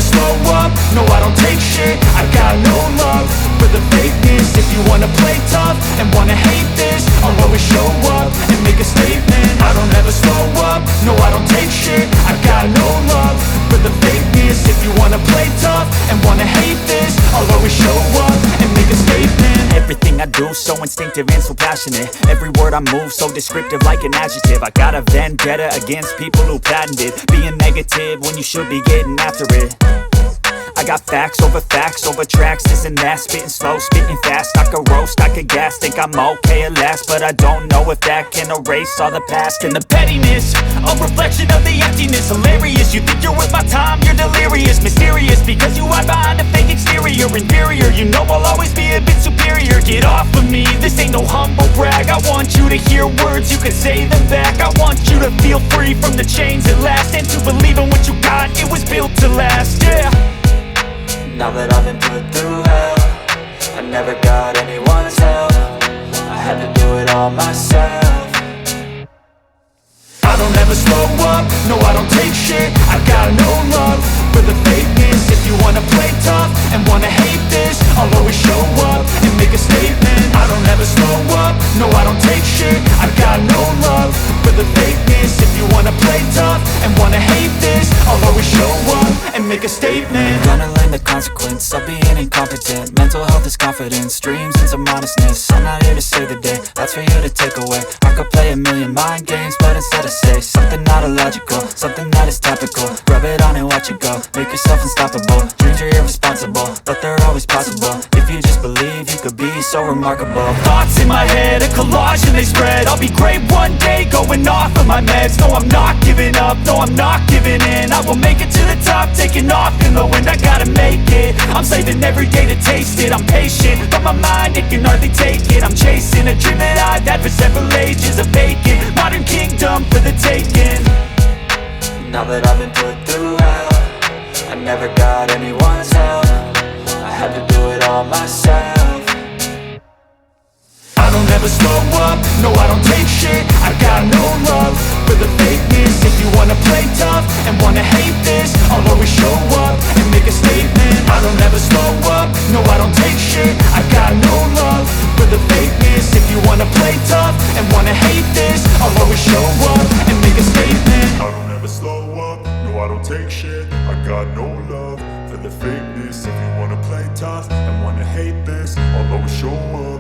never slow up, no I don't take shit. I got no love for the fakeness. If you wanna play tough and wanna hate this, I'll always show up and make a statement. I don't ever slow up, no I don't take shit. I got no love for the fakeness. If you wanna play tough and wanna hate this, I'll always show up and make a statement. Everything I do so instinctive and so passionate. Every word I move so descriptive like an adjective. I got a vendetta against people who patented being negative when you should be getting after it. I got facts over tracks, this and that. Spitting slow, spitting fast, I could roast, I could gas. Think I'm okay at last, but I don't know if that can erase all the past. And the pettiness, a reflection of the emptiness. Hilarious, you think you're worth my time, you're delirious. Mysterious, because you hide behind a fake exterior. Inferior, you know I'll always be a bit superior. Get off of me, this ain't no humble brag. I want you to hear words, you can say them back. I want you to feel free from the chains at last, and to believe in what you got, it was built to last, yeah. Now that I've been put through hell, I never got anyone's help. I had to do it all myself. I don't ever slow up, no I don't take shit. I got no love for the fakeness. If you wanna play tough and wanna hate this, I'll always show up and make a statement. I don't ever slow up, no I don't take shit. I got no love for the fakeness. If you wanna play tough and wanna hate this, I'll always show up and make a statement. Gonna learn the consequence of being incompetent. Mental health is confidence, dreams and some modestness. I'm not here to save the day, that's for you to take away. I could play a million mind games, but instead I say something not illogical, something that is topical. Rub it on and watch it go, make yourself unstoppable. Dreams are irresponsible, but they're always possible. If you just believe, you could be so remarkable. Thoughts in my head, a collage and they spread. I'll be great one day, going off of my meds. No, I'm not giving up, no, I'm not giving in. I will make it to the top, taking off in the wind. I gotta make it, I'm saving every day to taste it. I'm patient, but my mind, it can hardly take it. I'm chasing a dream that I've had for several ages. A vacant, modern kingdom for the taking. Now that I've been put through hell, I never got anyone's help. I had to do it all myself. I don't ever slow up, no I don't take shit. I got no love for the fakeness. If you wanna play tough and wanna hate this, I'll always show up and make a statement. I don't ever slow up, no I don't take shit. I got no love for the fakeness. If you wanna play tough and wanna hate this, I'll always show up and make a statement. I don't ever slow up, no I don't take shit. I got no love for the fakeness. If you wanna play tough and wanna hate this, I'll always show up